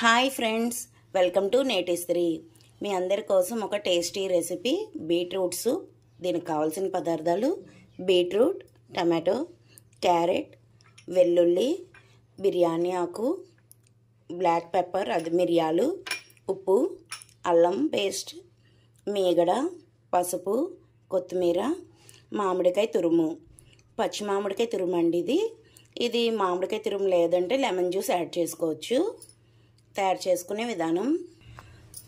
Hi friends, welcome to Netistree. మీ అందరి కోసం ఒక టేస్టీ రెసిపీ బీట్రూట్ సూప్. దీనికి కావాల్సిన పదార్థాలు: బీట్రూట్, టమాటో, క్యారెట్, వెల్లుల్లి, బిర్యానీ ఆకు, బ్లాక్ పెప్పర్ అది మిరియాలు, ఉప్పు, అల్లం పేస్ట్, మీగడ, పసుపు, కొత్తిమీర, మామిడికాయ తురుము. పచ్చి మామిడికాయ తురుము అండి ఇది మామిడికాయ తురుము లేదంటే లెమన్ జ్యూస్ యాడ్ చేసుకోవచ్చు. తయారు చేసుకునే విధానం: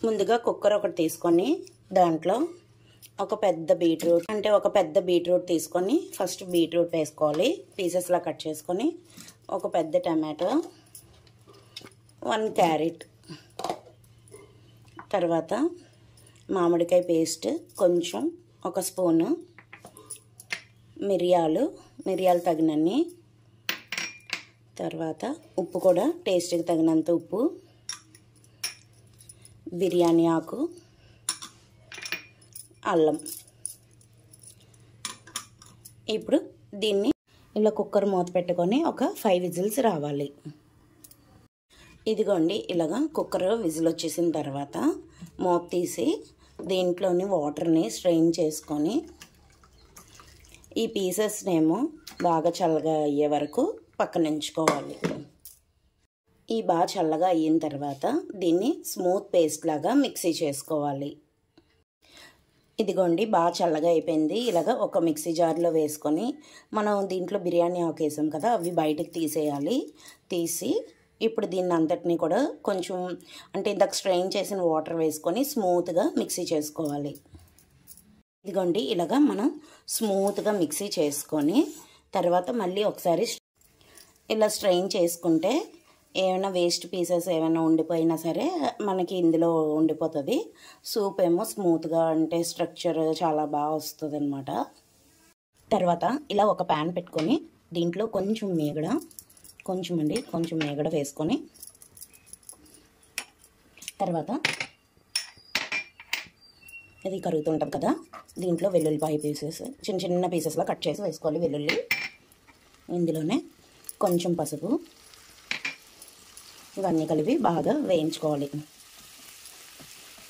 ముందుగా కుక్కర్ ఒకటి తీసుకొని దాంట్లో ఒక పెద్ద బీట్రూట్ తీసుకొని ఫస్ట్ బీట్రూట్ వేసుకోవాలి. పీసెస్లా కట్ చేసుకొని ఒక పెద్ద టమాటో, 1 క్యారెట్, తర్వాత మామిడికాయ పేస్ట్ కొంచెం, 1 స్పూను, మిరియాలు తగినన్ని, తర్వాత ఉప్పు కూడా టేస్ట్కి తగినంత ఉప్పు, బిర్యానీ ఆకు, అల్లం. ఇప్పుడు దీన్ని ఇలా కుక్కర్ మూత పెట్టుకొని ఒక 5 విజిల్స్ రావాలి. ఇదిగోండి, ఇలాగా కుక్కర్ విజిల్ వచ్చేసిన తర్వాత మూత తీసి దీంట్లోని వాటర్ని స్ట్రెయిన్ చేసుకొని ఈ పీసెస్నేమో బాగా చల్లగా అయ్యే వరకు పక్కన ఉంచుకోవాలి. ఈ బాగా చల్లగా అయిన తర్వాత దీన్ని స్మూత్ పేస్ట్ లాగా మిక్సీ చేసుకోవాలి. ఇదిగోండి, బాగా చల్లగా అయిపోయింది. ఇలాగ ఒక మిక్సీ జార్లో వేసుకొని మనం దీంట్లో బిర్యానీ ఆకు వేసాం కదా, అవి బయటకు తీసేయాలి. తీసి ఇప్పుడు దీన్ని అంతటినీ కూడా కొంచెం ఇందాక స్ట్రెయిన్ చేసిన వాటర్ వేసుకొని స్మూత్గా మిక్సీ చేసుకోవాలి. ఇదిగోండి, ఇలాగా మనం స్మూత్గా మిక్సీ చేసుకొని తర్వాత మళ్ళీ ఒకసారి ఇలా స్ట్రెయిన్ చేసుకుంటే ఏమైనా వేస్ట్ పీసెస్ ఏమైనా ఉండిపోయినా సరే మనకి ఇందులో ఉండిపోతుంది. సూప్ ఏమో స్మూత్గా స్ట్రక్చర్ చాలా బాగా వస్తుంది అన్నమాట. తర్వాత ఇలా ఒక ప్యాన్ పెట్టుకొని దీంట్లో కొంచెం మేగడ వేసుకొని తర్వాత ఇది కరుగుతుంటుంది కదా, దీంట్లో వెల్లుల్లిపాయ పీసెస్ చిన్న పీసెస్లో కట్ చేసి వేసుకోవాలి. వెల్లుల్లి, ఇందులోనే కొంచెం పసుపు, ఇవన్నీ కలిపి బాగా వేయించుకోవాలి.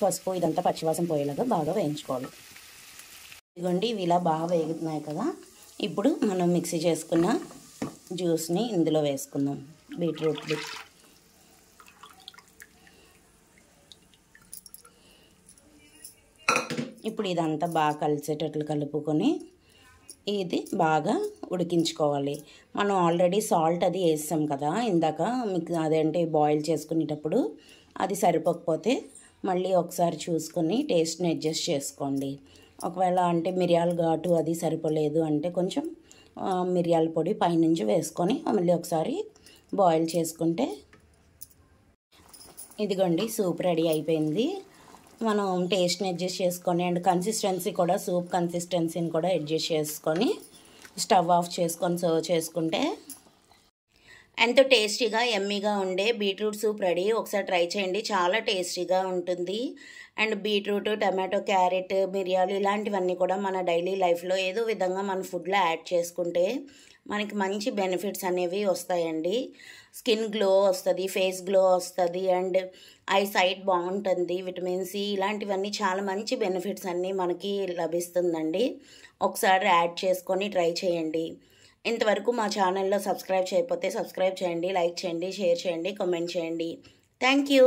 పసుపు ఇదంతా పచ్చివాసన పోయేలాగా బాగా వేయించుకోవాలి. ఇదిగోండి, ఇవి ఇలా బాగా వేగుతున్నాయి కదా, ఇప్పుడు మనం మిక్సీ చేసుకున్న జ్యూస్ని ఇందులో వేసుకుందాం. బీట్రూట్ది ఇప్పుడు ఇదంతా బాగా కలిసేటట్లు కలుపుకొని ఇది బాగా ఉడికించుకోవాలి. మనం ఆల్రెడీ సాల్ట్ అది వేసాం కదా ఇందాక, మీకు బాయిల్ చేసుకునేటప్పుడు అది సరిపోకపోతే మళ్ళీ ఒకసారి చూసుకొని టేస్ట్ని అడ్జస్ట్ చేసుకోండి. ఒకవేళ మిరియాల ఘాటు అది సరిపోలేదు అంటే కొంచెం మిరియాల పొడి పైనుంచి వేసుకొని మళ్ళీ ఒకసారి బాయిల్ చేసుకుంటే ఇదిగోండి, సూప్ రెడీ అయిపోయింది. మనం టేస్ట్ని అడ్జస్ట్ చేసుకొని కన్సిస్టెన్సీ కూడా సూప్ కన్సిస్టెన్సీని కూడా అడ్జస్ట్ చేసుకొని స్టవ్ ఆఫ్ చేసుకొని సర్వ్ చేసుకుంటే ఎంతో టేస్టీగా యమ్మీగా ఉండే బీట్రూట్ సూప్ రెడీ. ఒకసారి ట్రై చేయండి, చాలా టేస్టీగా ఉంటుంది. బీట్రూట్, టమాటో, క్యారెట్, మిరియాలు ఇలాంటివన్నీ కూడా మన డైలీ లైఫ్లో ఏదో విధంగా మన ఫుడ్లో యాడ్ చేసుకుంటే మనకి మంచి బెనిఫిట్స్ అనేవి వస్తాయండి. స్కిన్ గ్లో వస్తుంది, ఫేస్ గ్లో వస్తుంది, ఐ సైట్ బాగుంటుంది, విటమిన్ సి ఇలాంటివన్నీ చాలా మంచి బెనిఫిట్స్ అన్నీ మనకి లభిస్తుందండి. ఒకసారి యాడ్ చేసుకొని ట్రై చేయండి. ఇంతవరకు మా ఛానల్లో సబ్స్క్రైబ్ చేయకపోతే సబ్స్క్రైబ్ చేయండి, లైక్ చేయండి, షేర్ చేయండి, కామెంట్ చేయండి. Thank you.